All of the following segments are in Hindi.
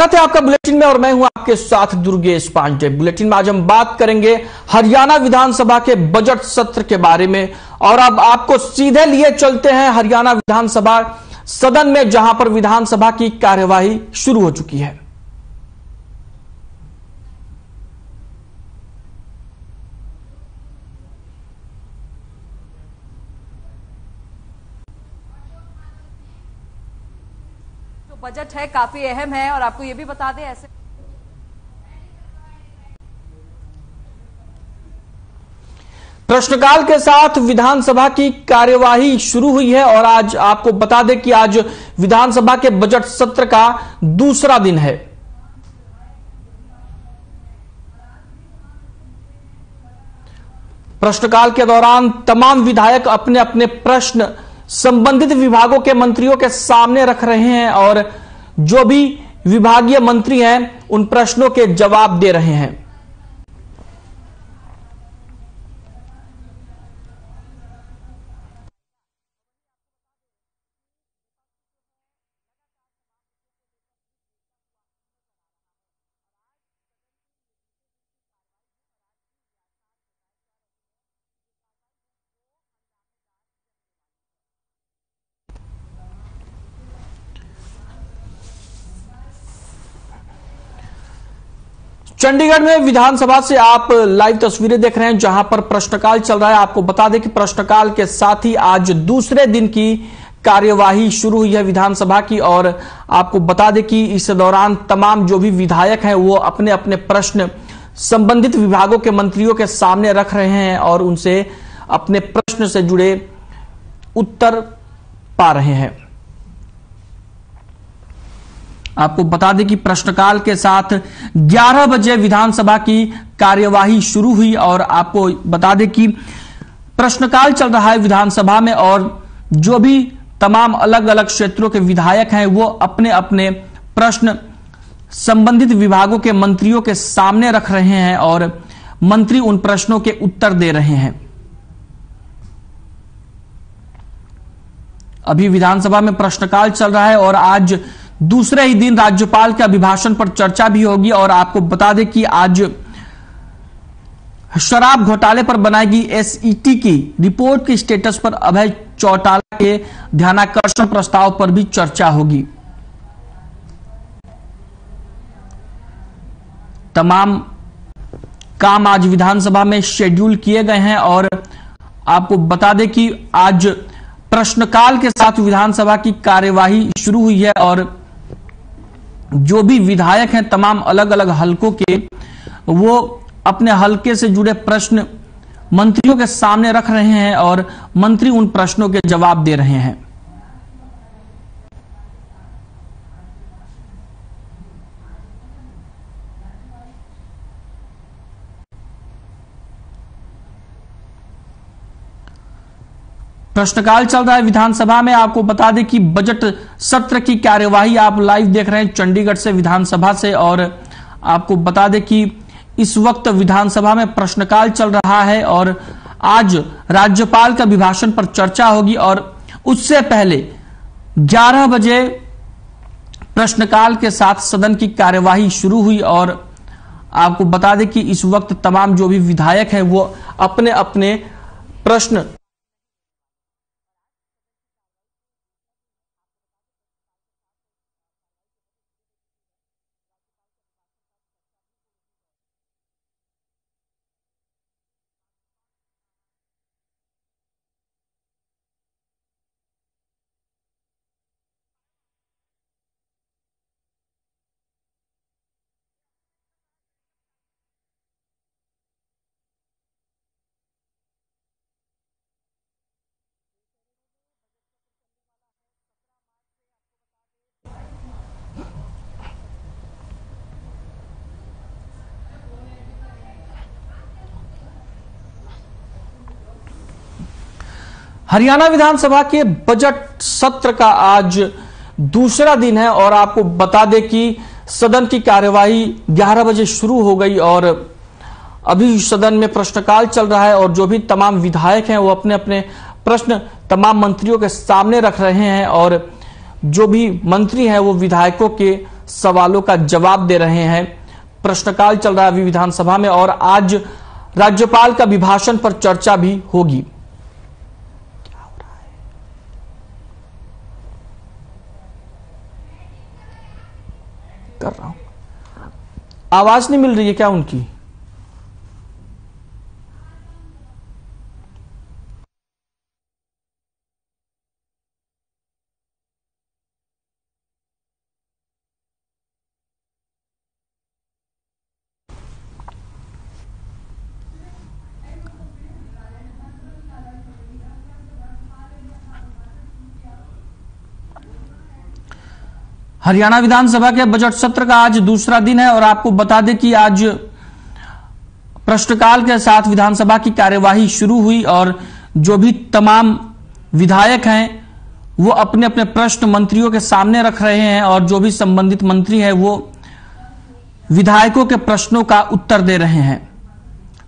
स्वागत है आपका बुलेटिन में और मैं हूं आपके साथ दुर्गेश पांडे। बुलेटिन में आज हम बात करेंगे हरियाणा विधानसभा के बजट सत्र के बारे में और अब आपको सीधे लिए चलते हैं हरियाणा विधानसभा सदन में, जहां पर विधानसभा की कार्यवाही शुरू हो चुकी है। बजट है काफी अहम है और आपको ये भी बता दें ऐसे प्रश्नकाल के साथ विधानसभा की कार्यवाही शुरू हुई है और आज आपको बता दें कि आज विधानसभा के बजट सत्र का दूसरा दिन है। प्रश्नकाल के दौरान तमाम विधायक अपने अपने प्रश्न संबंधित विभागों के मंत्रियों के सामने रख रहे हैं और जो भी विभागीय मंत्री हैं उन प्रश्नों के जवाब दे रहे हैं। चंडीगढ़ में विधानसभा से आप लाइव तस्वीरें देख रहे हैं जहां पर प्रश्नकाल चल रहा है। आपको बता दें कि प्रश्नकाल के साथ ही आज दूसरे दिन की कार्यवाही शुरू हुई है विधानसभा की और आपको बता दें कि इस दौरान तमाम जो भी विधायक हैं वो अपने अपने प्रश्न संबंधित विभागों के मंत्रियों के सामने रख रहे हैं और उनसे अपने प्रश्न से जुड़े उत्तर पा रहे हैं। आपको बता दें कि प्रश्नकाल के साथ 11 बजे विधानसभा की कार्यवाही शुरू हुई और आपको बता दें कि प्रश्नकाल चल रहा है विधानसभा में और जो भी तमाम अलग अलग क्षेत्रों के विधायक हैं वो अपने अपने प्रश्न संबंधित विभागों के मंत्रियों के सामने रख रहे हैं और मंत्री उन प्रश्नों के उत्तर दे रहे हैं। अभी विधानसभा में प्रश्नकाल चल रहा है और आज दूसरे ही दिन राज्यपाल के अभिभाषण पर चर्चा भी होगी और आपको बता दें कि आज शराब घोटाले पर बनाई गई एसईटी की रिपोर्ट के स्टेटस पर अभय चौटाला के ध्यानाकर्षण प्रस्ताव पर भी चर्चा होगी। तमाम काम आज विधानसभा में शेड्यूल किए गए हैं और आपको बता दें कि आज प्रश्नकाल के साथ विधानसभा की कार्यवाही शुरू हुई है और जो भी विधायक हैं तमाम अलग अलग हलकों के वो अपने हलके से जुड़े प्रश्न मंत्रियों के सामने रख रहे हैं और मंत्री उन प्रश्नों के जवाब दे रहे हैं। प्रश्नकाल चल रहा है विधानसभा में। आपको बता दें कि बजट सत्र की कार्यवाही आप लाइव देख रहे हैं चंडीगढ़ से विधानसभा से और आपको बता दें कि इस वक्त विधानसभा में प्रश्नकाल चल रहा है और आज राज्यपाल का अभिभाषण पर चर्चा होगी और उससे पहले 11 बजे प्रश्नकाल के साथ सदन की कार्यवाही शुरू हुई और आपको बता दें कि इस वक्त तमाम जो भी विधायक हैं वो अपने अपने प्रश्न हरियाणा विधानसभा के बजट सत्र का आज दूसरा दिन है और आपको बता दें कि सदन की कार्यवाही 11 बजे शुरू हो गई और अभी सदन में प्रश्नकाल चल रहा है और जो भी तमाम विधायक हैं वो अपने अपने प्रश्न तमाम मंत्रियों के सामने रख रहे हैं और जो भी मंत्री हैं वो विधायकों के सवालों का जवाब दे रहे हैं। प्रश्नकाल चल रहा है अभी विधानसभा में और आज राज्यपाल का अभिभाषण पर चर्चा भी होगी। क्या हो रहा है? कर रहा हूं। आवाज नहीं मिल रही है क्या उनकी? हरियाणा विधानसभा के बजट सत्र का आज दूसरा दिन है और आपको बता दें कि आज प्रश्नकाल के साथ विधानसभा की कार्यवाही शुरू हुई और जो भी तमाम विधायक हैं वो अपने अपने प्रश्न मंत्रियों के सामने रख रहे हैं और जो भी संबंधित मंत्री हैं वो विधायकों के प्रश्नों का उत्तर दे रहे हैं।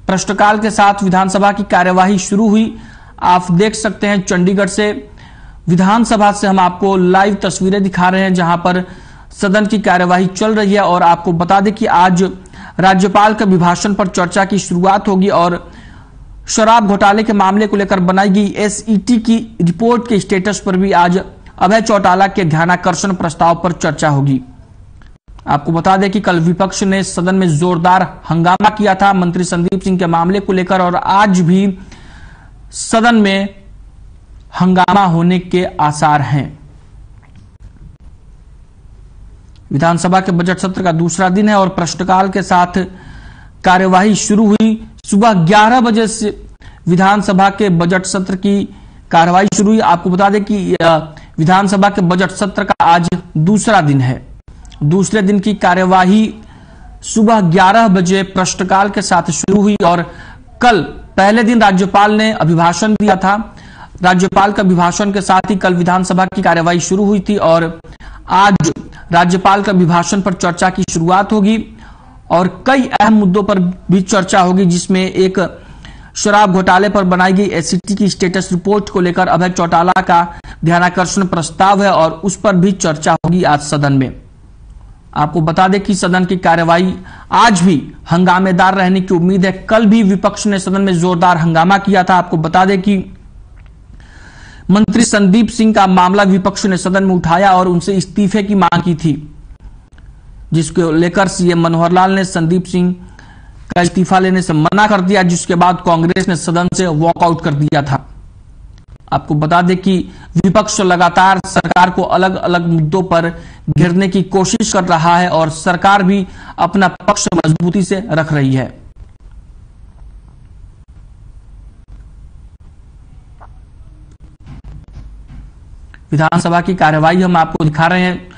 प्रश्नकाल के साथ विधानसभा की कार्यवाही शुरू हुई। आप देख सकते हैं चंडीगढ़ से विधानसभा से हम आपको लाइव तस्वीरें दिखा रहे हैं जहां पर सदन की कार्यवाही चल रही है और आपको बता दें कि आज राज्यपाल के अभिभाषण पर चर्चा की शुरुआत होगी और शराब घोटाले के मामले को लेकर बनाई गई एसईटी की रिपोर्ट के स्टेटस पर भी आज अभय चौटाला के ध्यानाकर्षण प्रस्ताव पर चर्चा होगी। आपको बता दें कि कल विपक्ष ने सदन में जोरदार हंगामा किया था मंत्री संदीप सिंह के मामले को लेकर और आज भी सदन में हंगामा होने के आसार हैं। विधानसभा के बजट सत्र का दूसरा दिन है और प्रश्नकाल के साथ कार्यवाही शुरू हुई। सुबह 11 बजे से विधानसभा के बजट सत्र की कार्यवाही शुरू हुई। आपको बता दें कि विधानसभा के बजट सत्र का आज दूसरा दिन है। दूसरे दिन की कार्यवाही सुबह 11 बजे प्रश्नकाल के साथ शुरू हुई और कल पहले दिन राज्यपाल ने अभिभाषण दिया था। राज्यपाल का अभिभाषण के साथ ही कल विधानसभा की कार्यवाही शुरू हुई थी और आज राज्यपाल का अभिभाषण पर चर्चा की शुरुआत होगी और कई अहम मुद्दों पर भी चर्चा होगी जिसमें एक शराब घोटाले पर बनाई गई एसईटी की स्टेटस रिपोर्ट को लेकर अभय चौटाला का ध्यानाकर्षण प्रस्ताव है और उस पर भी चर्चा होगी आज सदन में। आपको बता दें कि सदन की कार्यवाही आज भी हंगामेदार रहने की उम्मीद है। कल भी विपक्ष ने सदन में जोरदार हंगामा किया था। आपको बता दें कि मंत्री संदीप सिंह का मामला विपक्ष ने सदन में उठाया और उनसे इस्तीफे की मांग की थी, जिसको लेकर सीएम मनोहर लाल ने संदीप सिंह का इस्तीफा लेने से मना कर दिया, जिसके बाद कांग्रेस ने सदन से वॉकआउट कर दिया था। आपको बता दें कि विपक्ष लगातार सरकार को अलग अलग मुद्दों पर घेरने की कोशिश कर रहा है और सरकार भी अपना पक्ष मजबूती से रख रही है। विधानसभा की कार्यवाही हम आपको दिखा रहे हैं।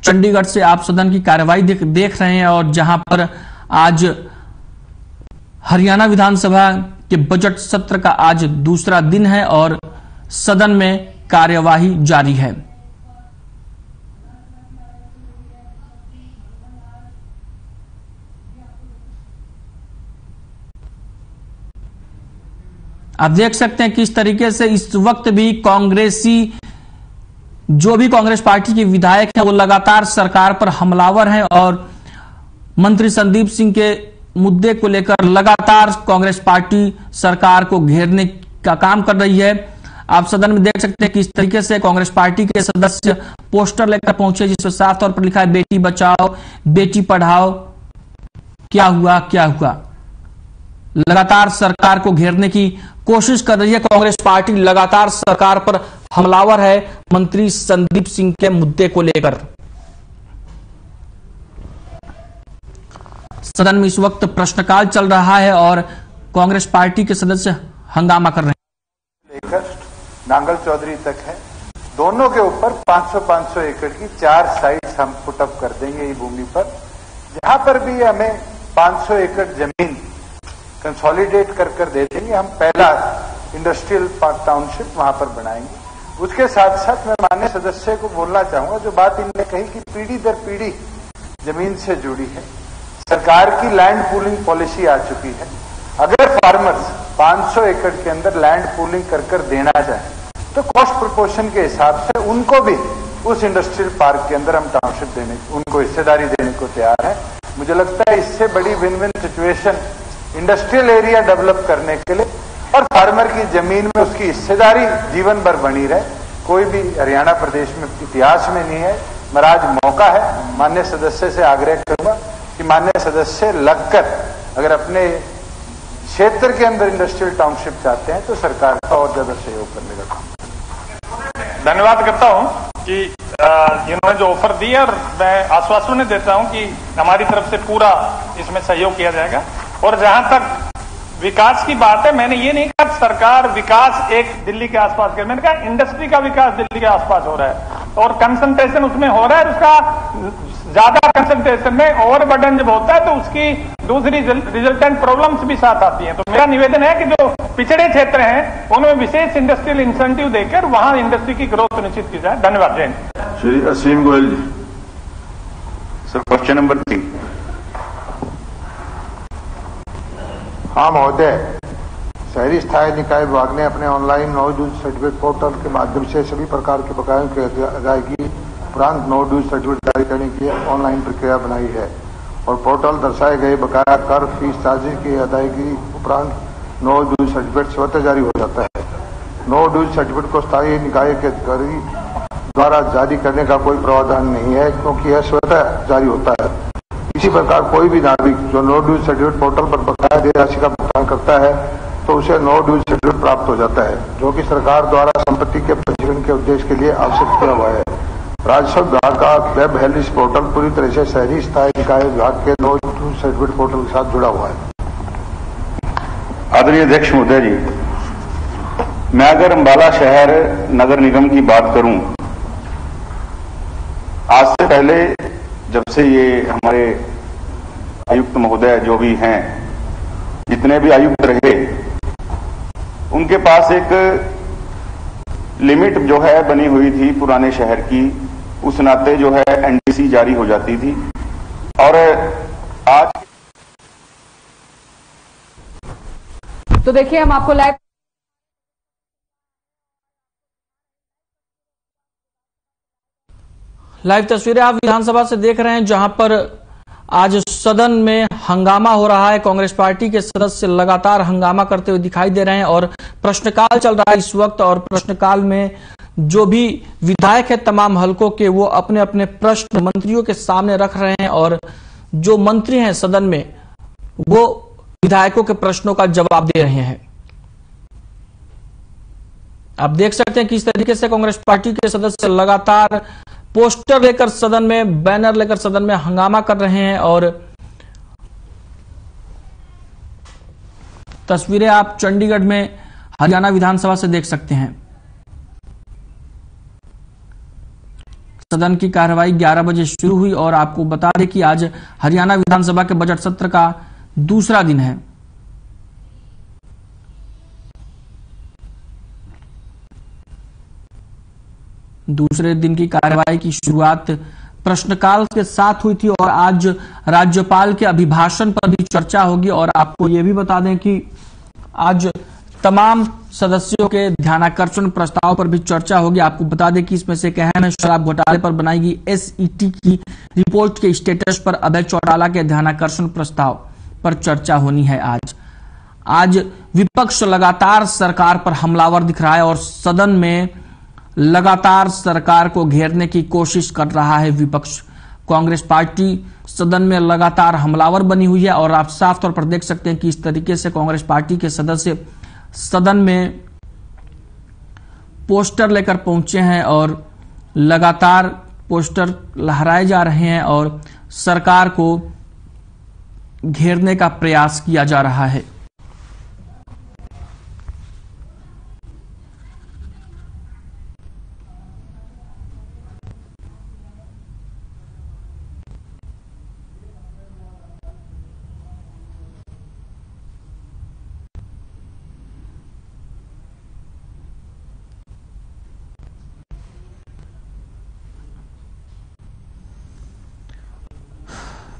चंडीगढ़ से आप सदन की कार्यवाही देख रहे हैं और जहां पर आज हरियाणा विधानसभा के बजट सत्र का आज दूसरा दिन है और सदन में कार्यवाही जारी है। आप देख सकते हैं किस तरीके से इस वक्त भी कांग्रेसी जो भी कांग्रेस पार्टी के विधायक हैं वो लगातार सरकार पर हमलावर हैं और मंत्री संदीप सिंह के मुद्दे को लेकर लगातार कांग्रेस पार्टी सरकार को घेरने का काम कर रही है। आप सदन में देख सकते हैं किस तरीके से कांग्रेस पार्टी के सदस्य पोस्टर लेकर पहुंचे जिसमें साफ तौर पर लिखा है बेटी बचाओ बेटी पढ़ाओ, क्या हुआ क्या हुआ। लगातार सरकार को घेरने की कोशिश कर रही है कांग्रेस पार्टी, लगातार सरकार पर हमलावर है मंत्री संदीप सिंह के मुद्दे को लेकर। सदन में इस वक्त प्रश्नकाल चल रहा है और कांग्रेस पार्टी के सदस्य हंगामा कर रहे हैं। लेकर नांगल चौधरी तक है, दोनों के ऊपर 500-500 एकड़ की 4 साइट्स हम पुटअप कर देंगे ये भूमि पर। जहां पर भी हमें 500 एकड़ जमीन कंसोलिडेट कर दे देंगे, हम पहला इंडस्ट्रियल टाउनशिप वहां पर बनाएंगे। उसके साथ साथ मैं माननीय सदस्य को बोलना चाहूंगा, जो बात इन्होंने कही कि पीढ़ी दर पीढ़ी जमीन से जुड़ी है, सरकार की लैंड पूलिंग पॉलिसी आ चुकी है। अगर फार्मर्स 500 एकड़ के अंदर लैंड पूलिंग कर देना चाहे तो कॉस्ट प्रोपोर्शन के हिसाब से उनको भी उस इंडस्ट्रियल पार्क के अंदर हम टाउनशिप देने, उनको हिस्सेदारी देने को तैयार है। मुझे लगता है इससे बड़ी win win situation industrial area develop करने के लिए और फार्मर की जमीन में उसकी हिस्सेदारी जीवन भर बनी रहे, कोई भी हरियाणा प्रदेश में इतिहास में नहीं है। मेरा आज मौका है, माननीय सदस्य से आग्रह करूंगा कि माननीय सदस्य लगकर अगर अपने क्षेत्र के अंदर इंडस्ट्रियल टाउनशिप चाहते हैं तो सरकार का और ज्यादा सहयोग करने का काम। धन्यवाद करता हूं कि इन्होंने जो ऑफर दी है, और मैं आश्वासन देता हूं कि हमारी तरफ से पूरा इसमें सहयोग किया जाएगा। और जहां तक विकास की बात है, मैंने ये नहीं कहा सरकार विकास एक दिल्ली के आसपास कर, मैंने कहा इंडस्ट्री का विकास दिल्ली के आसपास हो रहा है और कंसंट्रेशन उसमें हो रहा है। उसका ज्यादा कंसंट्रेशन में ओवरबर्डन जब होता है तो उसकी दूसरी रिजल्टेंट प्रॉब्लम्स भी साथ आती हैं। तो मेरा निवेदन है कि जो पिछड़े क्षेत्र हैं उनमें विशेष इंडस्ट्रियल इंसेंटिव देकर वहां इंडस्ट्री की ग्रोथ सुनिश्चित की जाए। धन्यवाद। Jain Shri Aseem Goyal ji. Sir, question number 3। हाँ महोदय, शहरी स्थायी निकाय विभाग ने अपने online no dues certificate portal के माध्यम से सभी प्रकार के बकायों की अदायगी उपरांत नो ड्यूज सर्टिफिकेट जारी करने की ऑनलाइन प्रक्रिया बनाई है और पोर्टल दर्शाए गए बकाया कर फीस चार्जेज की अदायगी उपरांत नो ड्यूज सर्टिफिकेट स्वतः जारी हो जाता है। नो ड्यूज सर्टिफिकेट को स्थायी निकाय के अधिकारी द्वारा जारी करने का कोई प्रावधान नहीं है क्योंकि यह स्वतः जारी होता है। इसी प्रकार कोई भी नागरिक जो नो ड्यूज सर्टिफिकेट पोर्टल पर बकाया देय राशि का भुगतान करता है तो उसे नो ड्यूज सर्टिफिकेट प्राप्त हो जाता है, जो कि सरकार द्वारा संपत्ति के पंजीकरण के उद्देश्य के लिए आवश्यक किया हुआ है। राजस्व विभाग का वेब हेल्थ पोर्टल पूरी तरह से शहरी स्थायी निकाय विभाग के नो ड्यूज सर्टिफिकेट पोर्टल के साथ जुड़ा हुआ है। आदरणीय अध्यक्ष महोदय जी, मैं अगर अंबाला शहर नगर निगम की बात करूं, आज से पहले जब से ये हमारे आयुक्त महोदय जो भी हैं, जितने भी आयुक्त रहे, उनके पास एक लिमिट जो है बनी हुई थी पुराने शहर की, उस नाते जो है एनडीसी जारी हो जाती थी। और आज तो देखिए हम आपको लाइव तस्वीरें आप विधानसभा से देख रहे हैं, जहां पर आज सदन में हंगामा हो रहा है। कांग्रेस पार्टी के सदस्य लगातार हंगामा करते हुए दिखाई दे रहे हैं और प्रश्नकाल चल रहा है इस वक्त। और प्रश्नकाल में जो भी विधायक है तमाम हलकों के, वो अपने अपने प्रश्न मंत्रियों के सामने रख रहे हैं और जो मंत्री हैं सदन में वो विधायकों के प्रश्नों का जवाब दे रहे हैं। आप देख सकते हैं किस तरीके से कांग्रेस पार्टी के सदस्य लगातार पोस्टर लेकर सदन में, बैनर लेकर सदन में हंगामा कर रहे हैं। और तस्वीरें आप चंडीगढ़ में हरियाणा विधानसभा से देख सकते हैं। सदन की कार्यवाही 11 बजे शुरू हुई और आपको बता दें कि आज हरियाणा विधानसभा के बजट सत्र का दूसरा दिन है। दूसरे दिन की कार्यवाही की शुरुआत प्रश्नकाल के साथ हुई थी और आज राज्यपाल के अभिभाषण पर भी चर्चा होगी। और आपको यह भी बता दें कि आज तमाम सदस्यों के ध्यानाकर्षण प्रस्ताव पर भी चर्चा होगी। आपको बता दें कि इसमें से एक अहम है शराब घोटाले पर बनाई गई एसईटी की रिपोर्ट के स्टेटस पर अभय चौटाला के ध्यानाकर्षण प्रस्ताव पर चर्चा होनी है। आज विपक्ष लगातार सरकार पर हमलावर दिख रहा है और सदन में लगातार सरकार को घेरने की कोशिश कर रहा है विपक्ष। कांग्रेस पार्टी सदन में लगातार हमलावर बनी हुई है और आप साफ तौर पर देख सकते हैं कि इस तरीके से कांग्रेस पार्टी के सदस्य सदन में पोस्टर लेकर पहुंचे हैं और लगातार पोस्टर लहराए जा रहे हैं और सरकार को घेरने का प्रयास किया जा रहा है।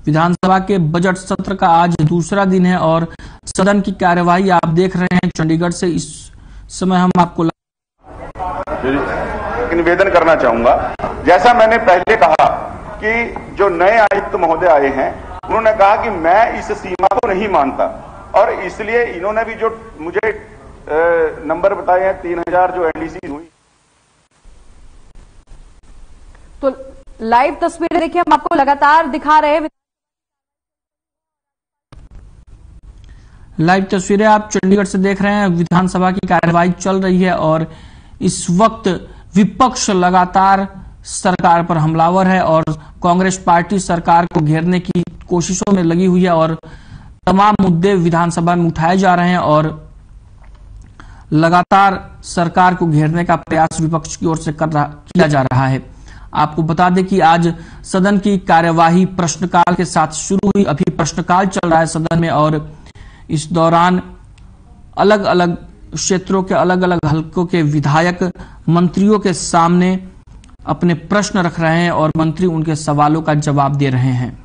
विधानसभा के बजट सत्र का आज दूसरा दिन है और सदन की कार्यवाही आप देख रहे हैं चंडीगढ़ से। इस समय हम आपको निवेदन करना चाहूंगा जैसा मैंने पहले कहा कि जो नए आयुक्त महोदय आए हैं उन्होंने कहा कि मैं इस सीमा को नहीं मानता, और इसलिए इन्होंने भी जो मुझे नंबर बताए हैं 3000 जो एनडीसी हुई। तो लाइव तस्वीरें देखिए, हम आपको लगातार दिखा रहे हैं। लाइव तस्वीरें आप चंडीगढ़ से देख रहे हैं। विधानसभा की कार्यवाही चल रही है और इस वक्त विपक्ष लगातार सरकार पर हमलावर है और कांग्रेस पार्टी सरकार को घेरने की कोशिशों में लगी हुई है और तमाम मुद्दे विधानसभा में उठाए जा रहे हैं और लगातार सरकार को घेरने का प्रयास विपक्ष की ओर से किया जा रहा है। आपको बता दें कि आज सदन की कार्यवाही प्रश्नकाल के साथ शुरू हुई। अभी प्रश्नकाल चल रहा है सदन में और इस दौरान अलग अलग क्षेत्रों के अलग अलग हलकों के विधायक मंत्रियों के सामने अपने प्रश्न रख रहे हैं और मंत्री उनके सवालों का जवाब दे रहे हैं।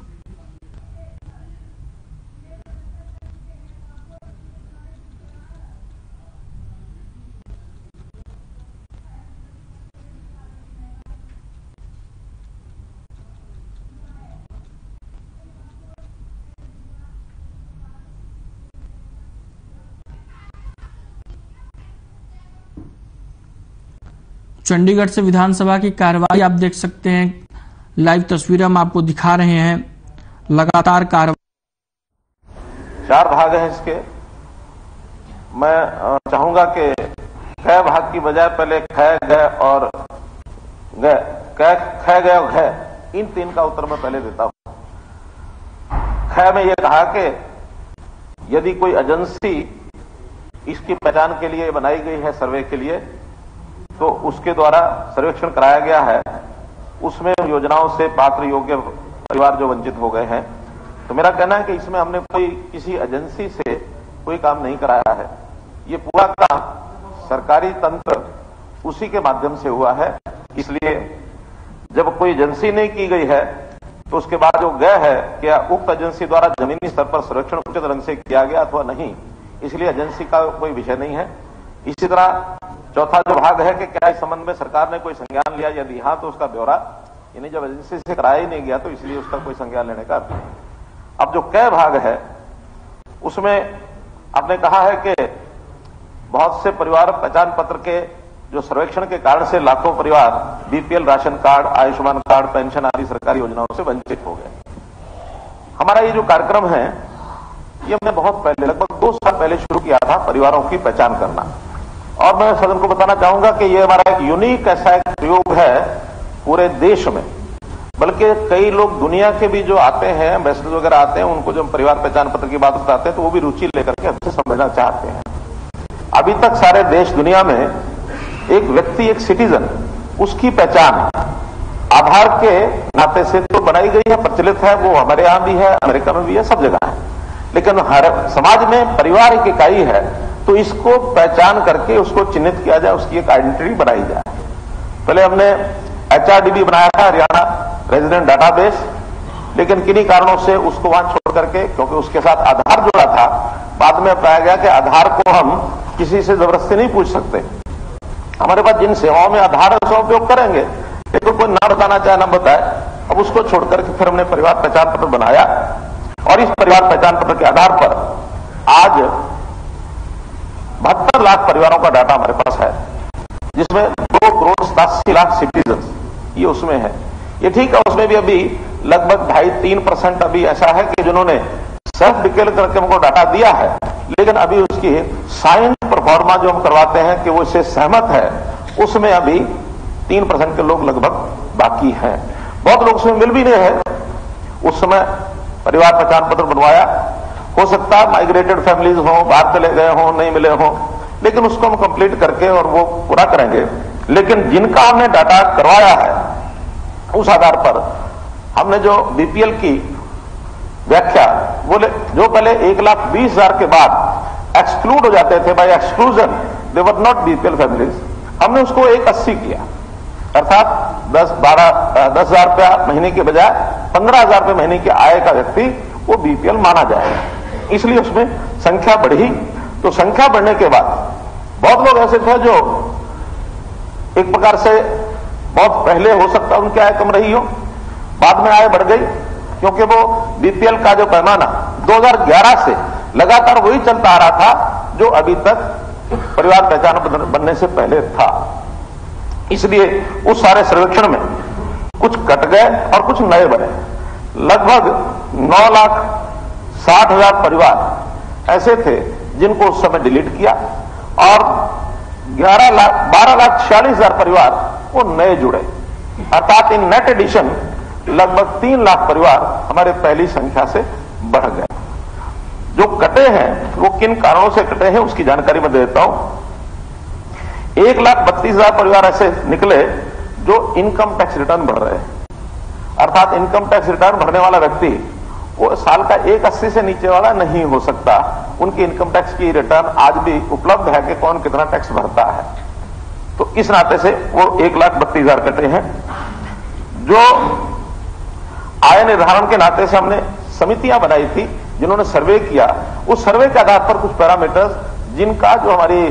चंडीगढ़ से विधानसभा की कार्यवाही आप देख सकते हैं। लाइव तस्वीरें हम आपको दिखा रहे हैं। लगातार कार्यवाही 4 भाग हैं इसके। मैं चाहूंगा कि ख भाग की बजाय पहले ख गए और गए, ख गए और घ, इन 3 का उत्तर मैं पहले देता हूं। ख में यह कहा कि यदि कोई एजेंसी इसकी पहचान के लिए बनाई गई है सर्वे के लिए, तो उसके द्वारा सर्वेक्षण कराया गया है, उसमें योजनाओं से पात्र योग्य परिवार जो वंचित हो गए हैं। तो मेरा कहना है कि इसमें हमने कोई किसी एजेंसी से कोई काम नहीं कराया है। ये पूरा काम सरकारी तंत्र उसी के माध्यम से हुआ है। इसलिए जब कोई एजेंसी नहीं की गई है तो उसके बाद जो गए है क्या उक्त एजेंसी द्वारा जमीनी स्तर पर सर्वेक्षण उचित ढंग से किया गया अथवा नहीं, इसलिए एजेंसी का कोई विषय नहीं है। इसी तरह चौथा जो भाग है कि क्या इस संबंध में सरकार ने कोई संज्ञान लिया, यदि हाँ तो उसका ब्यौरा, यानी जब एजेंसी से कराया ही नहीं गया तो इसलिए उसका कोई संज्ञान लेने का अर्थ नहीं। अब जो कै भाग है उसमें आपने कहा है कि बहुत से परिवार पहचान पत्र के जो सर्वेक्षण के कारण से लाखों परिवार BPL ration card, Ayushman card, pension आदि सरकारी योजनाओं से वंचित हो गए। हमारा ये जो कार्यक्रम है ये हमने बहुत पहले, लगभग 2 साल पहले शुरू किया था, परिवारों की पहचान करना। और मैं सदन को बताना चाहूंगा कि ये हमारा एक यूनिक ऐसा एक प्रयोग है पूरे देश में, बल्कि कई लोग दुनिया के भी जो आते हैं, एम्बेसडर वगैरह आते हैं, उनको जब परिवार पहचान पत्र की बात बताते हैं तो वो भी रुचि लेकर के हमसे समझना चाहते हैं। अभी तक सारे देश दुनिया में एक व्यक्ति, एक सिटीजन, उसकी पहचान आधार के नाते से तो बनाई गई है, प्रचलित है, वो हमारे यहां भी है, अमेरिका में भी है, सब जगह है। लेकिन हर समाज में परिवार एक इकाई है, तो इसको पहचान करके उसको चिन्हित किया जाए, उसकी एक आइडेंटिटी बनाई जाए। पहले हमने HRDB बनाया था, हरियाणा रेजिडेंट डाटाबेस, लेकिन किन्हीं कारणों से उसको वहां छोड़ करके, क्योंकि उसके साथ आधार जुड़ा था, बाद में पाया गया कि आधार को हम किसी से जबरदस्ती नहीं पूछ सकते। हमारे पास जिन सेवाओं में आधार है उसका उपयोग करेंगे, लेकिन कोई ना बताना चाहे ना बताए। अब उसको छोड़ करके फिर हमने परिवार पहचान पत्र बनाया और इस परिवार पहचान पत्र के आधार पर आज 72 लाख परिवारों का डाटा हमारे पास है, जिसमें 2,87,00,000 सिटीजन ये उसमें है। ये ठीक है, उसमें भी अभी लगभग 2.5-3% अभी ऐसा है कि जिन्होंने सेल्फ डिक्लेयर करके हमको डाटा दिया है, लेकिन अभी उसकी साइन परफॉर्मा जो हम करवाते हैं कि वो इससे सहमत है, उसमें अभी 3% के लोग लगभग बाकी हैं। बहुत लोग उसमें मिल भी नहीं है। उस समय परिवार पहचान पत्र बनवाया, हो सकता है माइग्रेटेड फैमिलीज हो, बाहर चले गए हो, नहीं मिले हो, लेकिन उसको हम कंप्लीट करके और वो पूरा करेंगे। लेकिन जिनका हमने डाटा करवाया है उस आधार पर हमने जो बीपीएल की व्याख्या बोले, जो पहले 1,20,000 के बाद एक्सक्लूड हो जाते थे, by exclusion they were not BPL families, हमने उसको 1,80 किया, अर्थात 10,000 रुपया महीने के बजाय 15,000 रुपये महीने की आय का व्यक्ति वो बीपीएल माना जाएगा। इसलिए उसमें संख्या बढ़ी। तो संख्या बढ़ने के बाद बहुत लोग ऐसे थे जो एक प्रकार से बहुत पहले हो सकता है उनकी आय कम रही हो, बाद में आय बढ़ गई, क्योंकि वो बीपीएल का जो पैमाना 2011 से लगातार वही चलता आ रहा था जो अभी तक परिवार पहचान बनने से पहले था। इसलिए उस सारे सर्वेक्षण में कुछ कट गए और कुछ नए बने। लगभग 9,60,000 परिवार ऐसे थे जिनको उस समय डिलीट किया और 12,46,000 परिवार वो नए जुड़े, अर्थात इन नेट एडिशन लगभग 3 लाख परिवार हमारे पहली संख्या से बढ़ गए। जो कटे हैं वो किन कारणों से कटे हैं उसकी जानकारी मैं देता हूं। 1,32,000 परिवार ऐसे निकले जो इनकम टैक्स रिटर्न भर रहे हैं, अर्थात इनकम टैक्स रिटर्न भरने वाला व्यक्ति वो साल का 180 से नीचे वाला नहीं हो सकता। उनकी इनकम टैक्स की रिटर्न आज भी उपलब्ध है कि कौन कितना टैक्स भरता है। तो इस नाते से वो 1,32,000 कटे हैं। जो आय निर्धारण के नाते से हमने समितियां बनाई थी जिन्होंने सर्वे किया, उस सर्वे के आधार पर कुछ पैरामीटर्स जिनका जो हमारी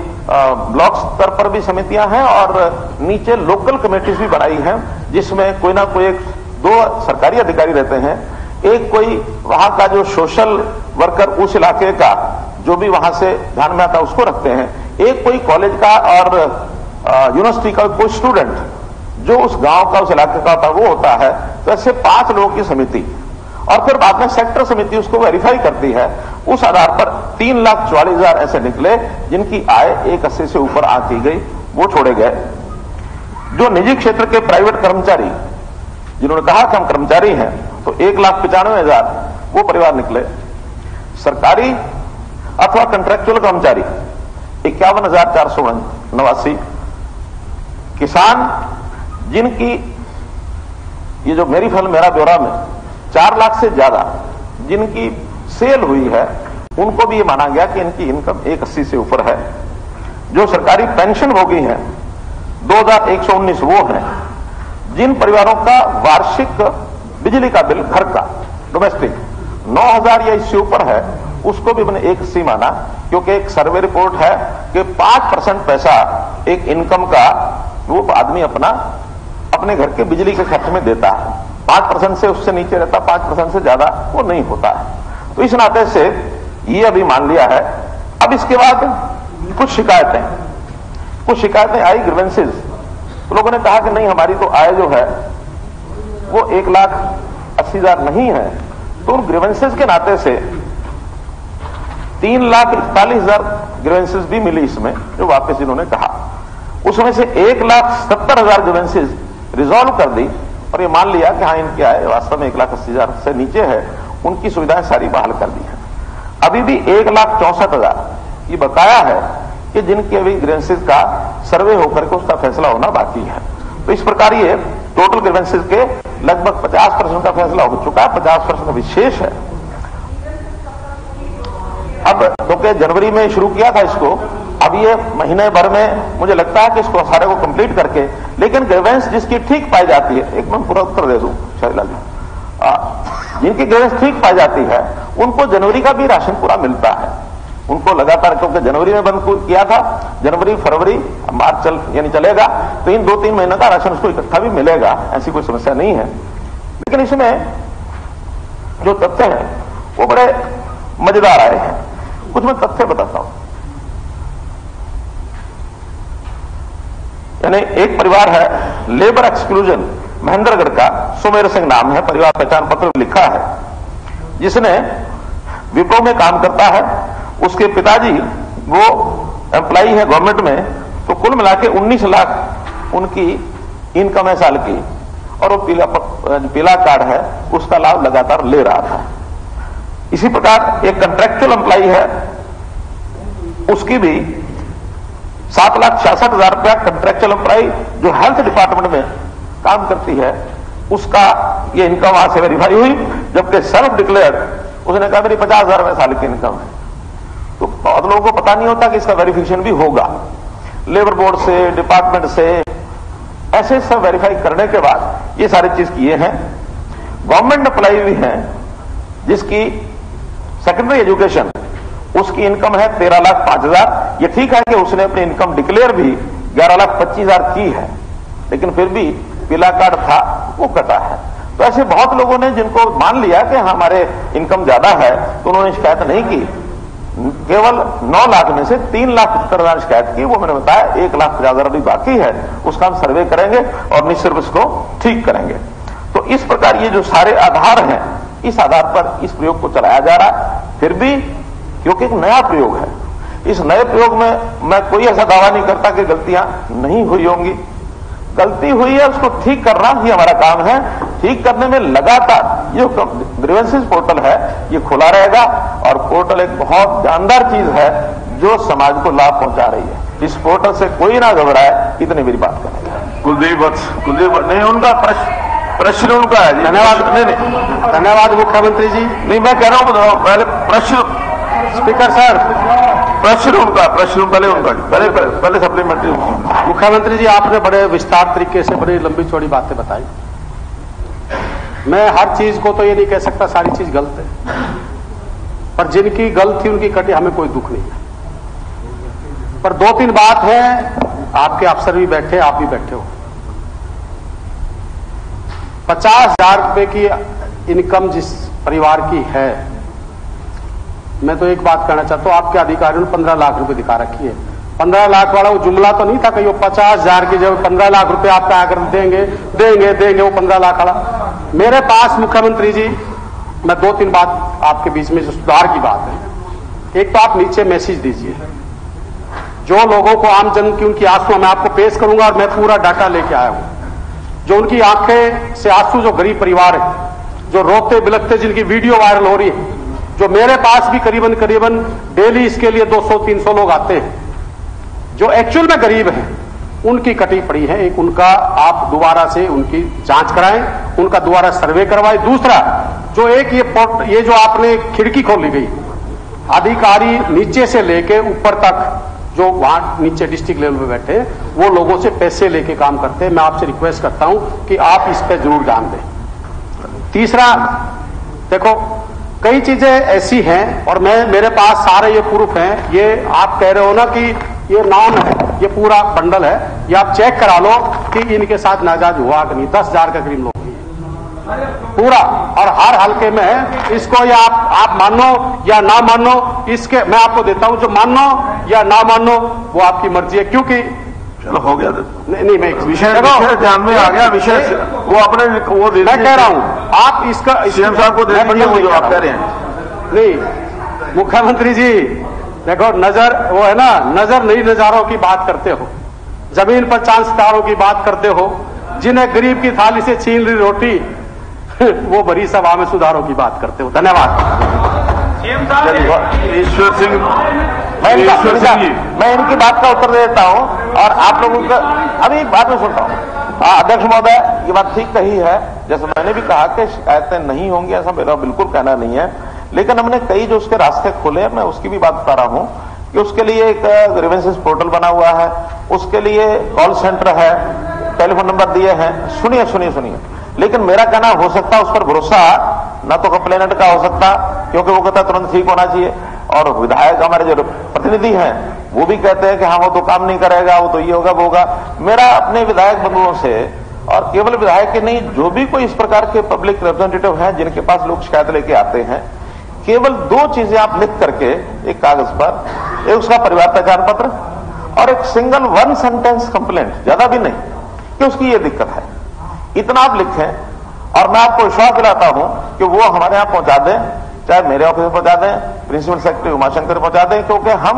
ब्लॉक स्तर पर भी समितियां हैं और नीचे लोकल कमेटीज भी बनाई हैं, जिसमें कोई ना कोई 2 सरकारी अधिकारी रहते हैं, एक कोई वहां का जो सोशल वर्कर उस इलाके का जो भी वहां से ध्यान में आता उसको रखते हैं, एक कोई कॉलेज का और यूनिवर्सिटी का कोई स्टूडेंट जो उस गांव का उस इलाके का होता है वो होता है। तो ऐसे 5 लोगों की समिति और फिर बाद में सेक्टर समिति उसको वेरीफाई करती है। उस आधार पर 3,44,000 ऐसे निकले जिनकी आय 180 से ऊपर आंकी गई, वो छोड़े गए। जो निजी क्षेत्र के प्राइवेट कर्मचारी जिन्होंने कहा कि हम कर्मचारी हैं, तो 1,95,000 वो परिवार निकले। सरकारी अथवा कंट्रेक्चुअल कर्मचारी 51,489। किसान जिनकी ये जो मेरी फल मेरा ब्यौरा में 4 लाख से ज्यादा जिनकी सेल हुई है, उनको भी ये माना गया कि इनकी इनकम 180 से ऊपर है। जो सरकारी पेंशन भोगी हैं 2,119 वो हैं जिन परिवारों का वार्षिक बिजली का बिल घर का डोमेस्टिक 9,000 या इससे ऊपर है, उसको भी मैंने 180 माना, क्योंकि एक सर्वे रिपोर्ट है कि 5% पैसा एक इनकम का वो आदमी अपने घर के बिजली के खर्च में देता है। 5% से उससे नीचे रहता, 5% से ज्यादा वो नहीं होता है। तो इस नाते से ये अभी मान लिया है। अब इसके बाद कुछ शिकायतें आई, ग्रीवेंसेस। तो लोगों ने कहा कि नहीं, हमारी तो आय जो है वो 1,80,000 नहीं है। तो उन ग्रीवेंसेस के नाते से 3,41,000 ग्रीवेंसेस भी मिली इसमें, जो वापस इन्होंने कहा। उसमें से 1,70,000 ग्रीवेंसेस रिजॉल्व कर दी और ये मान लिया कि हाँ, इनकी आय वास्तव में 1,80,000 से नीचे है, उनकी सुविधाएं सारी बहाल कर दी है। अभी भी 1,64,000 ये बकाया है कि जिनके अभी ग्रीवेंसेस का सर्वे होकर के उसका फैसला होना बाकी है। तो इस प्रकार ये टोटल ग्रीवेंसेस के लगभग 50% का फैसला हो चुका है, 50% विशेष है। अब क्योंकि जनवरी में शुरू किया था इसको, अब ये महीने भर में मुझे लगता है कि इसको सारे को कंप्लीट करके, लेकिन ग्रीवेंस जिसकी ठीक पाई जाती है, एक मैं पूरा उत्तर दे दूं शैला जी, जिनकी ग्रीवेंस ठीक पाई जाती है उनको जनवरी का भी राशन पूरा मिलता है। उनको लगातार, क्योंकि जनवरी में बंद किया था, जनवरी फरवरी मार्च यानी चलेगा, तो इन 2-3 महीने का राशन उसको इकट्ठा भी मिलेगा, ऐसी कोई समस्या नहीं है। लेकिन इसमें जो तथ्य है वो बड़े मजेदार आए हैं। कुछ मैं तथ्य बताता हूं। यानी एक परिवार है लेबर एक्सक्लूजन, महेंद्रगढ़ का, सुमेर सिंह नाम है, परिवार पहचान पत्र लिखा है, जिसने विप्रो में काम करता है। उसके पिताजी वो एम्प्लॉई है गवर्नमेंट में, तो कुल मिला के 19 लाख उनकी इनकम है साल की, और वो पीला कार्ड है, उसका लाभ लगातार ले रहा था। इसी प्रकार एक कंट्रेक्चुअल एम्प्लॉई है, उसकी भी 7,66,000 रुपया कंट्रेक्चुअल एम्प्लॉई जो हेल्थ डिपार्टमेंट में काम करती है, उसका ये इनकम वहां से वेरीफाई हुई, जबकि सेल्फ डिक्लेयर्ड उसने कहा मेरी 50,000 रुपये साल की इनकम है। तो बहुत लोगों को पता नहीं होता कि इसका वेरिफिकेशन भी होगा लेबर बोर्ड से, डिपार्टमेंट से, ऐसे सब वेरीफाई करने के बाद ये सारी चीज किए हैं। गवर्नमेंट एम्प्लॉई भी हैं जिसकी सेकेंडरी एजुकेशन, उसकी इनकम है 13,05,000। ये ठीक है कि उसने अपनी इनकम डिक्लेयर भी 11,25,000 की है, लेकिन फिर भी पीला कार्ड था वो कटा है। तो ऐसे बहुत लोगों ने जिनको मान लिया कि हमारे इनकम ज्यादा है तो उन्होंने शिकायत नहीं की। केवल 9 लाख में से 3,70,000 शिकायत की। वो मैंने बताया 1,50,000 अभी बाकी है, उसका हम सर्वे करेंगे और निश्चित रूप इसको ठीक करेंगे। तो इस प्रकार ये जो सारे आधार हैं, इस आधार पर इस प्रयोग को चलाया जा रहा है। फिर भी क्योंकि एक नया प्रयोग है, इस नए प्रयोग में मैं कोई ऐसा दावा नहीं करता कि गलतियां नहीं हुई होंगी। गलती हुई है उसको ठीक करना ही हमारा काम है। ठीक करने में लगातार ये ग्रीवेंसेस पोर्टल है ये खुला रहेगा और पोर्टल एक बहुत जानदार चीज है जो समाज को लाभ पहुंचा रही है। इस पोर्टल से कोई ना घबराए, इतनी मेरी बात करें। कुलदीप नहीं, उनका प्रश्न उनका है। धन्यवाद मुख्यमंत्री जी। नहीं, मैं कह रहा हूं पहले प्रश्न स्पीकर सर, प्रश्न पहले सप्लीमेंट्री। मुख्यमंत्री जी आपने बड़े विस्तार तरीके से बड़ी लंबी चौड़ी बातें बताई। मैं हर चीज को तो ये नहीं कह सकता सारी चीज गलत है, पर जिनकी गलत थी उनकी कटी हमें कोई दुख नहीं है। पर 2-3 बात है, आपके अफसर भी बैठे, आप भी बैठे हो। 50,000 रुपए की इनकम जिस परिवार की है, मैं तो एक बात कहना चाहता हूं, आपके अधिकारियों ने 15 लाख रुपए दिखा रखी है। 15 लाख वाला वो जुमला तो नहीं था कि वो 50,000 की जब 15 लाख रुपए आपका आकर देंगे वो 15 लाख वाला। मेरे पास मुख्यमंत्री जी, मैं 2-3 बात आपके बीच में जो सुधार की बात है। एक तो आप नीचे मैसेज दीजिए जो लोगों को, आम जन की उनकी आंसू मैं आपको पेश करूंगा और मैं पूरा डाटा लेके आया हूं। जो उनकी आंखें से आंसू, जो गरीब परिवार है, जो रोते बिलखते, जिनकी वीडियो वायरल हो रही है, जो मेरे पास भी करीबन डेली इसके लिए 200-300 लोग आते हैं, जो एक्चुअल में गरीब हैं, उनकी कटी पड़ी है। एक उनका आप दोबारा से उनकी जांच कराएं, उनका दोबारा सर्वे करवाएं। दूसरा, जो एक ये जो आपने खिड़की खोली गई, अधिकारी नीचे से लेके ऊपर तक जो वहां नीचे डिस्ट्रिक्ट लेवल पे बैठे वो लोगों से पैसे लेके काम करते हैं। मैं आपसे रिक्वेस्ट करता हूं कि आप इस पे जरूर ध्यान दें। तीसरा, देखो कई चीजें ऐसी हैं और मेरे पास सारे ये प्रूफ हैं। ये आप कह रहे हो ना कि ये नाम है, ये पूरा बंडल है, ये आप चेक करा लो कि इनके साथ नाजायज हुआ कि नहीं। 10,000 का करीब लोग पूरा, और हर हल्के में है। इसको या आप मानो या ना मानो, इसके मैं आपको देता हूं, जो मानो या ना मानो वो आपकी मर्जी है। क्योंकि चलो हो गया, नहीं मैं विषय ध्यान में आ गया। विषय वो अपने वो मैं कह रहा हूं, आप इसका सीएम साहब को दे दीजिए, वो जो आप कह रहे हैं। नहीं मुख्यमंत्री जी, देखो नजर वो है ना, नजर नहीं नजारों की बात करते हो, जमीन पर चांद सितारों की बात करते हो, जिन्हें गरीब की थाली से छीन ली रोटी वो बड़ी सभा में सुधारों की बात करते हो। धन्यवाद। ईश्वर सिंह, मैं इनकी बात का उत्तर दे देता हूं और आप लोगों का अभी बाद में सुनता हूं। अध्यक्ष महोदय, ये बात ठीक कही है। जैसे मैंने भी कहा कि शिकायतें नहीं होंगी, ऐसा मेरा बिल्कुल कहना नहीं है, लेकिन हमने कई जो उसके रास्ते खोले, मैं उसकी भी बात बता रहा हूं कि उसके लिए एक ग्रीवेंसेस पोर्टल बना हुआ है, उसके लिए कॉल सेंटर है, टेलीफोन नंबर दिए हैं। सुनिए, लेकिन मेरा कहना हो सकता है उस पर भरोसा ना तो कंप्लेनेंट का हो सकता, क्योंकि वो कहता है तुरंत ठीक होना चाहिए, और विधायक हमारे जो प्रतिनिधि हैं वो भी कहते हैं कि हाँ वो तो काम नहीं करेगा, वो तो ये होगा वो होगा। मेरा अपने विधायक बंधुओं से, और केवल विधायक के नहीं, जो भी कोई इस प्रकार के पब्लिक रिप्रेजेंटेटिव हैं जिनके पास लोग शिकायत लेके आते हैं, केवल 2 चीजें आप लिख करके एक कागज पर, एक उसका परिवार पहचान पत्र और एक सिंगल 1 सेंटेंस कंप्लेंट, ज्यादा भी नहीं, कि उसकी ये दिक्कत है, इतना आप लिखें और मैं आपको विश्वास दिलाता हूं कि वो हमारे यहां पहुंचा दें, चाहे मेरे ऑफिस में पहुंचा दें, प्रिंसिपल सेक्रेटरी उमाशंकर पहुंचा दें, क्योंकि हम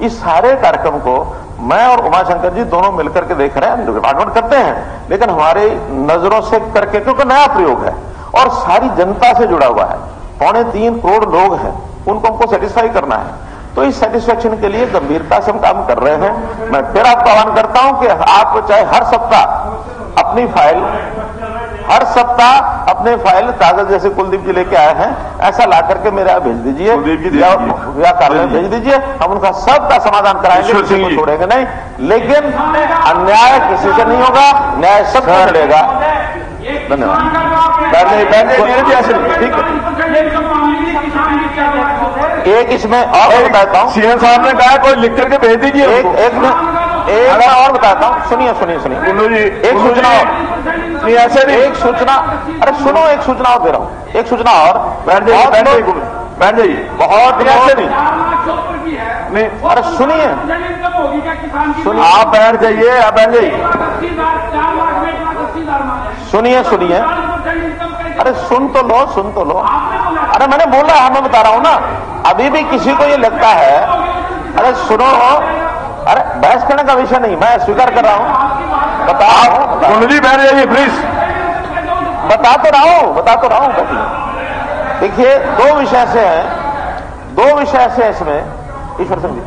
इस सारे कार्यक्रम को मैं और उमाशंकर जी दोनों मिलकर के देख रहे हैं। डिपार्टमेंट करते हैं लेकिन हमारी नजरों से करके, क्योंकि नया प्रयोग है और सारी जनता से जुड़ा हुआ है, 3.25 करोड़ लोग हैं, उनको हमको सेटिस्फाई करना है। तो इस सेटिस्फेक्शन के लिए गंभीरता से हम काम कर रहे हैं। मैं फिर आपका आह्वान करता हूं कि आप चाहे हर सप्ताह अपनी फाइल, हर सप्ताह अपने फाइल कागज जैसे कुलदीप जी लेके आए हैं, ऐसा ला करके मेरे यहाँ भेज दीजिए या कार्यालय भेज दीजिए, हम उनका सबका समाधान कराएंगे, किसी को छोड़ेंगे नहीं। लेकिन अन्याय किसी से नहीं होगा, न्याय सबको मिलेगा। धन्यवाद। ठीक है, एक इसमें और बताता हूँ, सीएम साहब ने कहा कोई लिख करके भेज दीजिए। एक एक मैं और बताता हूँ, सुनिए सुनिए सुनिए कुल्लू जी, एक सूचना और, नहीं ऐसे नहीं, एक सूचना, अरे सुनो, एक सूचना और दे रहा हूँ, एक सूचना और। बैठ जाइए, बैठ जाइए, बैठ जाइए, बहुत ऐसे नहीं, नहीं, अरे सुनिए आप बैठ जाइए, आप बैठ जाइए, सुनिए सुनिए, अरे सुन तो लो, सुन तो लो। अरे मैंने बोला है, मैं बता रहा हूं ना, अभी भी किसी को ये लगता है, अरे सुनो, अरे बहस करने का विषय नहीं, मैं स्वीकार कर रहा हूं, बताओ कुल्लू जी बैठ जाइए प्लीज। बता तो रहा हूं देखिए, दो विषय ऐसे हैं इसमें, ईश्वर सिंह जी,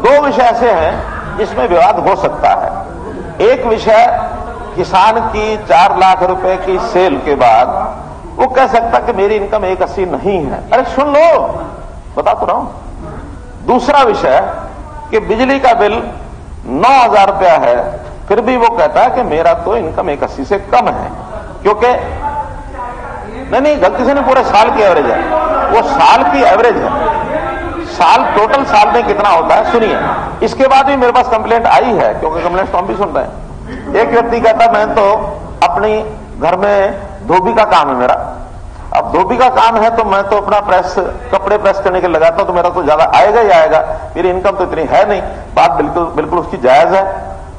दो विषय ऐसे हैं जिसमें विवाद हो सकता है। एक विषय किसान की 4 लाख रुपए की सेल के बाद वो कह सकता कि मेरी इनकम 180 नहीं है। अरे सुन लो, बता तो रहा हूं। दूसरा विषय कि बिजली का बिल 9,000 रुपया है, फिर भी वो कहता है कि मेरा तो इनकम 180 से कम है, क्योंकि नहीं गलती से नहीं, पूरे साल की एवरेज है, वो साल की एवरेज है, टोटल साल में कितना होता है सुनिए। इसके बाद भी मेरे पास कंप्लेंट आई है, क्योंकि कंप्लेंट तो हम भी सुन रहे हैं। एक व्यक्ति कहता मैं तो अपनी घर में धोबी का काम है मेरा, अब धोबी का काम है तो मैं तो अपना कपड़े प्रेस करने के लगाता हूं, तो मेरा तो ज्यादा आएगा ही आएगा, मेरी इनकम तो इतनी है नहीं। बात बिल्कुल उसकी जायज है।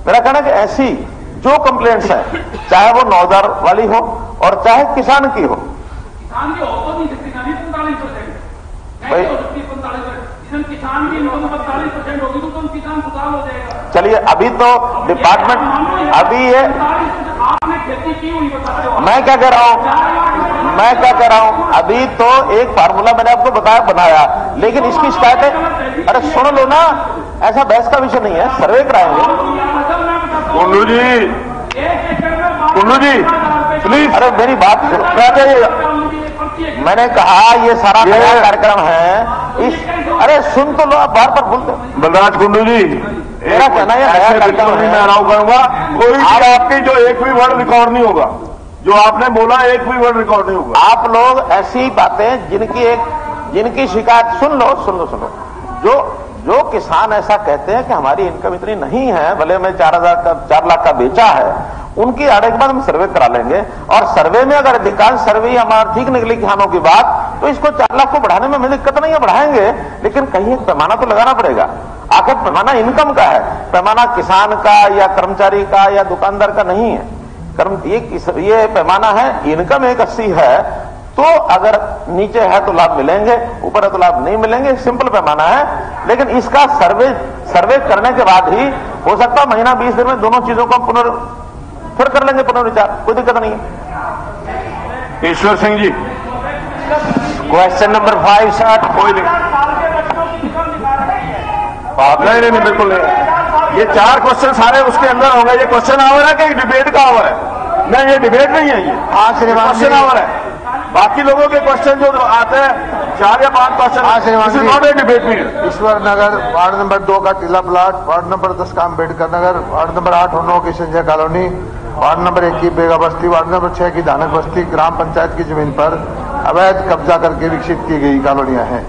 मेरा कहना कि ऐसी जो कंप्लेंट्स है, चाहे वो 9,000 वाली हो और चाहे किसान की हो, भाई चलिए, अभी तो डिपार्टमेंट, अभी ये मैं क्या कह रहा हूं, अभी तो एक फार्मूला मैंने आपको बनाया, लेकिन इसकी शिकायतें, अरे सुन लो ना, ऐसा बहस का विषय नहीं है, सर्वे कराएंगे। कुल्लू जी प्लीज, अरे मेरी बात सुनो, मैंने कहा ये सारा नया कार्यक्रम है, अरे सुन तो लो, आप बार बार बोलते। बलराज कुल्लू जी, मेरा कहना है नया कार्यक्रम नहीं, मैं अलाउ करूंगा, कोई आपकी जो एक भी वर्ड रिकॉर्ड नहीं होगा, जो आपने बोला एक भी वर्ड रिकॉर्ड नहीं होगा। आप लोग ऐसी बातें जिनकी शिकायत, सुन लो, जो किसान ऐसा कहते हैं कि हमारी इनकम इतनी नहीं है, भले मैं 4 लाख का बेचा है, उनकी आड़े के बाद हम सर्वे करा लेंगे, और सर्वे में अगर अधिकांश सर्वे हमारा ठीक निकली किसानों की बात, तो इसको 4 लाख को बढ़ाने में हमें दिक्कत नहीं है, बढ़ाएंगे, लेकिन कहीं एक पैमाना तो लगाना पड़ेगा। आखिर पैमाना इनकम का है, पैमाना किसान का या कर्मचारी का या दुकानदार का नहीं है। ये पैमाना है, इनकम 180 है, तो अगर नीचे है तो लाभ मिलेंगे, ऊपर है तो लाभ नहीं मिलेंगे, सिंपल पैमाना है। लेकिन इसका सर्वे करने के बाद ही हो सकता है महीना 20 दिन में दोनों चीजों को फिर कर लेंगे पुनर्विचार, कोई दिक्कत नहीं है। Ishwar Singh ji, question number 5 sir, कोई नहीं, बिल्कुल नहीं, ये 4 क्वेश्चन सारे उसके अंदर होंगे। ये क्वेश्चन आवर है कि डिबेट का आवर है? नहीं, ये डिबेट नहीं है, ये क्वेश्चन आवर है। बाकी लोगों के क्वेश्चन जो आते हैं 4 या 5 question, not a debate period. Ishwar Nagar ward number 2 का टीला प्लाट, वार्ड नंबर 10 का अम्बेडकर नगर, वार्ड नंबर 8 और 9 की संजय कॉलोनी, वार्ड नंबर 1 की बेगा बस्ती, वार्ड नंबर 6 की धानक बस्ती, ग्राम पंचायत की जमीन पर अवैध कब्जा करके विकसित की गई कॉलोनियां हैं।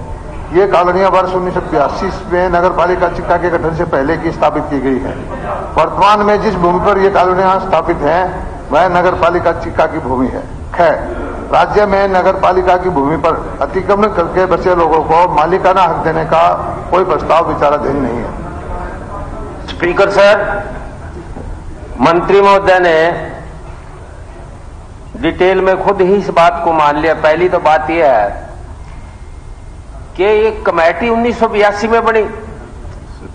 ये कॉलोनियां वर्ष 1982 में नगर पालिका चिक्का के गठन से पहले की स्थापित की गई है। वर्तमान में जिस भूमि पर ये कॉलोनियां स्थापित हैं वह नगर पालिका चिक्का की भूमि है। खैर, राज्य में नगर पालिका की भूमि पर अतिक्रमण करके बसे लोगों को मालिकाना हक देने का कोई प्रस्ताव विचाराधीन नहीं है। स्पीकर सर, मंत्री महोदय ने डिटेल में खुद ही इस बात को मान लिया। पहली तो बात यह है कि एक कमेटी 1982 में बनी,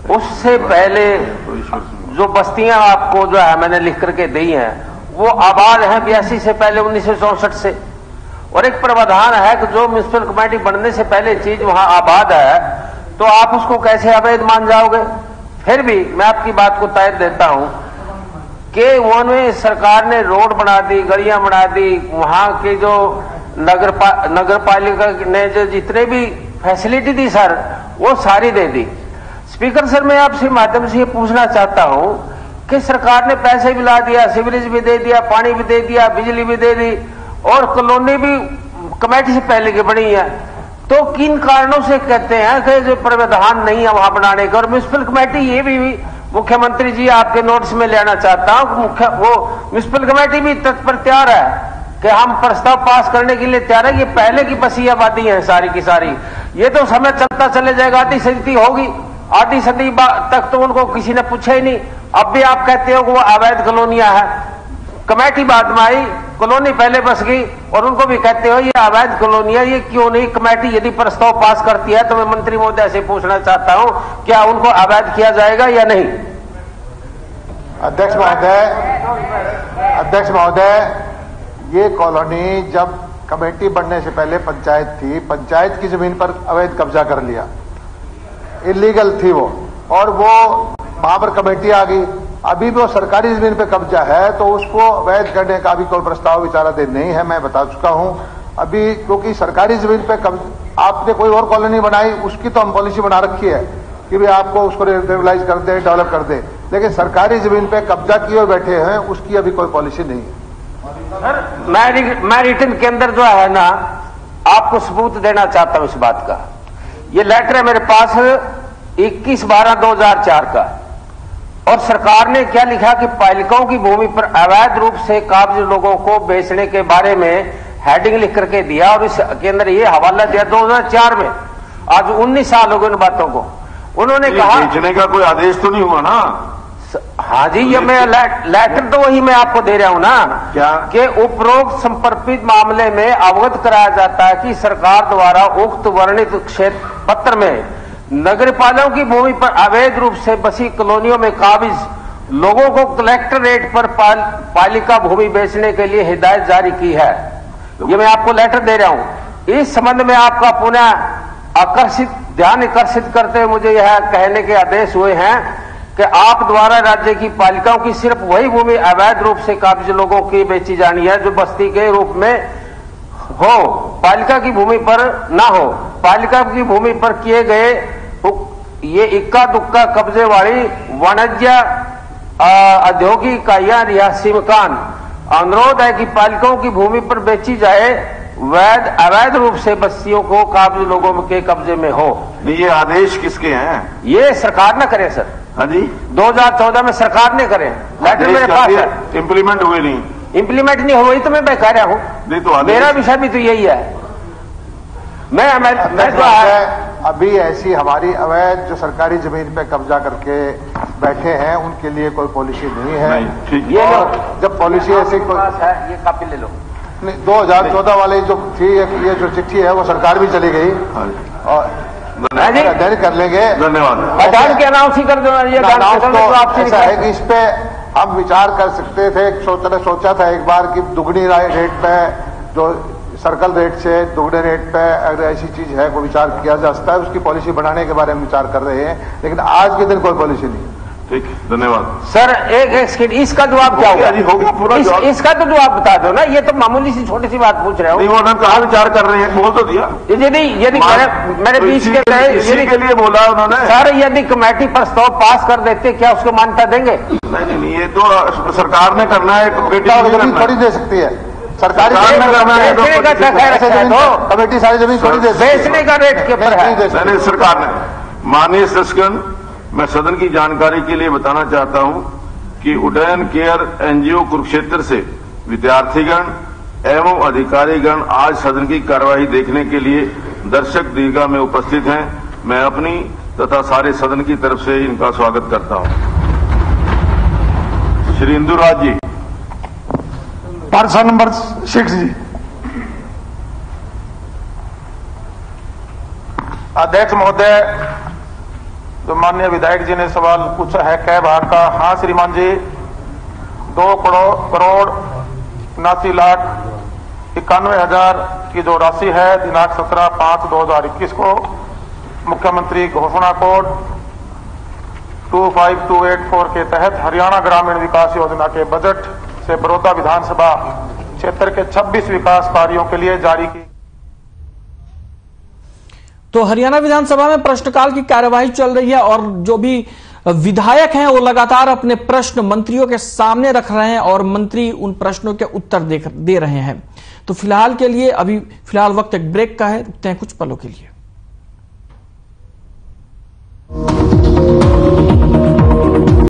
उससे पहले जो बस्तियां आपको जो है मैंने लिख करके दी हैं वो आबाद हैं 82 से पहले 1964 से, और एक प्रावधान है कि जो म्युनिसिपल कमेटी बनने से पहले चीज वहां आबाद है तो आप उसको कैसे अवैध मान जाओगे। फिर भी मैं आपकी बात को तय देता हूं कि उन्होंने सरकार ने रोड बना दी, गलियां बना दी, वहां के जो नगर पालिका ने जो जितने भी फैसिलिटी दी सर वो सारी दे दी। स्पीकर सर, मैं आपसे माध्यम से ये पूछना चाहता हूं कि सरकार ने पैसे भी ला दिया, सीवरेज भी दे दिया, पानी भी दे दिया, बिजली भी दे दी, और कॉलोनी भी कमेटी से पहले की बनी है, तो किन कारणों से कहते हैं कि जो प्रावधान नहीं है वहां बनाने का। और म्युनिसिपल कमेटी ये भी मुख्यमंत्री जी आपके नोटिस में लेना चाहता हूं, वो म्युनिसिपल कमेटी भी तत्पर तैयार है कि हम प्रस्ताव पास करने के लिए तैयार है। ये पहले की बसी आबादी है सारी की सारी, ये तो समय चलता चले जाएगा, आधी सदी होगी, आधी सदी तक तो उनको किसी ने पूछा ही नहीं। अब भी आप कहते हो कि वो अवैध कॉलोनियां है, कमेटी बाद में आई, कॉलोनी पहले बस गई, और उनको भी कहते हो ये अवैध कॉलोनियां, ये क्यों नहीं कमेटी यदि प्रस्ताव पास करती है तो मैं मंत्री महोदय से पूछना चाहता हूं क्या उनको अवैध किया जाएगा या नहीं? अध्यक्ष महोदय, ये कॉलोनी जब कमेटी बनने से पहले पंचायत थी, पंचायत की जमीन पर अवैध कब्जा कर लिया, इलीगल थी वो, और वो वहां पर कमेटी आ गई। अभी भी वो सरकारी जमीन पे कब्जा है तो उसको अवैध करने का भी कोई प्रस्ताव विचाराधीन नहीं है, मैं बता चुका हूं। अभी क्योंकि सरकारी जमीन पे आपने कोई और कॉलोनी बनाई, उसकी तो हम पॉलिसी बना रखी है कि भाई आपको उसको रेगुलाइज कर दे, डेवलप कर दे, लेकिन सरकारी जमीन पे कब्जा किए बैठे हैं उसकी अभी कोई पॉलिसी नहीं है। मैं रिटर्न के अंदर जो है ना आपको सबूत देना चाहता हूं इस बात का। ये लेटर है मेरे पास 21/12/2004 का, और सरकार ने क्या लिखा कि पालिकाओं की भूमि पर अवैध रूप से काबिज लोगों को बेचने के बारे में हेडिंग लिख करके दिया, और इसके अंदर ये हवाला दिया 2004 में। आज 19 साल हो गए इन बातों को। उन्होंने कहा बेचने का कोई आदेश तो नहीं हुआ ना? हाँ जी, ये मैं लेटर तो वही मैं आपको दे रहा हूं ना, क्या कि उपरोक्त संपर्पित मामले में अवगत कराया जाता है कि सरकार द्वारा उक्त वर्णित क्षेत्र पत्र में नगरपालिकाओं की भूमि पर अवैध रूप से बसी कॉलोनियों में काबिज लोगों को कलेक्टर रेट पर पालिका भूमि बेचने के लिए हिदायत जारी की है। ये मैं आपको लेटर दे रहा हूं। इस संबंध में आपका पुनः ध्यान आकर्षित करते हुए मुझे यह कहने के आदेश हुए हैं कि आप द्वारा राज्य की पालिकाओं की सिर्फ वही भूमि अवैध रूप से काबिज लोगों की बेची जानी है जो बस्ती के रूप में हो, पालिका की भूमि पर ना हो। पालिका की भूमि पर किए गए ये इक्का दुक्का कब्जे वाली वाणिज्य औद्योगिक इकाइयां रिहायशी मकान, अनुरोध है कि पालिकाओं की भूमि पर बेची जाए अवैध रूप से बस्तियों को काबिज लोगों के कब्जे में हो। ये आदेश किसके हैं? ये सरकार न करे सर। हाँ जी, 2014 में सरकार ने करे, लेटर मेरे पास है। इंप्लीमेंट हुए नहीं? इंप्लीमेंट नहीं हुई तो मैं कह रहा हूं, नहीं तो मेरा विषय भी तो यही है। मैं तो अभी ऐसी हमारी अवैध जो सरकारी जमीन पे कब्जा करके बैठे हैं उनके लिए कोई पॉलिसी नहीं है। ये जब पॉलिसी ऐसी है, ये कॉपी ले लो। 2014 वाली जो थी, ये जो चिट्ठी है वो सरकार भी चली गई, और अध्ययन कर लेंगे। धन्यवाद। के अनाउंस ही कर दो। ये ऐसा है कि इस पे हम विचार कर सकते थे। सोचा था एक बार कि दुगनी रेट पे, जो सर्कल रेट से दुगने रेट पे अगर ऐसी चीज है कोई विचार किया जा सकता है, उसकी पॉलिसी बनाने के बारे में विचार कर रहे हैं, लेकिन आज के दिन कोई पॉलिसी नहीं। ठीक, धन्यवाद सर। एक सेकंड, इसका जवाब क्या होगा? पूरा इसका तो जवाब बता दो ना, ये तो मामूली सी छोटी सी बात पूछ रहे हो। नहीं, वो कहाँ विचार कर रहे हैं, बोल तो दिया। यदि मेरे बीच के लिए बोला उन्होंने। सर, यदि कमेटी प्रस्ताव पास कर देते क्या उसको मान्यता देंगे? नहीं, ये तो सरकार ने करना है, थोड़ी दे सकती है सरकारी कमेटी, सारी जमीन थोड़ी दे, बेचने का रेट के ऊपर है सरकार ने। माननीय सदस्यगण, मैं सदन की जानकारी के लिए बताना चाहता हूं कि उड्डयन केयर एनजीओ कुरुक्षेत्र से विद्यार्थीगण एवं अधिकारीगण आज सदन की कार्यवाही देखने के लिए दर्शक दीर्घा में उपस्थित हैं। मैं अपनी तथा सारे सदन की तरफ से इनका स्वागत करता हूं। श्री इंदुराज जी, पार्षद नंबर 6 जी। अध्यक्ष महोदय, जो माननीय विधायक जी ने सवाल पूछा है कै भाग का, हाँ श्रीमान जी, 2 करोड़ 79,91,000 की जो राशि है दिनांक 17/5/2021 को मुख्यमंत्री घोषणा कोड 25284 के तहत हरियाणा ग्रामीण विकास योजना के बजट से बड़ौदा विधानसभा क्षेत्र के 26 विकास कार्यों के लिए जारी की। तो हरियाणा विधानसभा में प्रश्नकाल की कार्यवाही चल रही है और जो भी विधायक हैं वो लगातार अपने प्रश्न मंत्रियों के सामने रख रहे हैं और मंत्री उन प्रश्नों के उत्तर दे रहे हैं। तो फिलहाल के लिए फिलहाल वक्त एक ब्रेक का है, रुकते हैं कुछ पलों के लिए।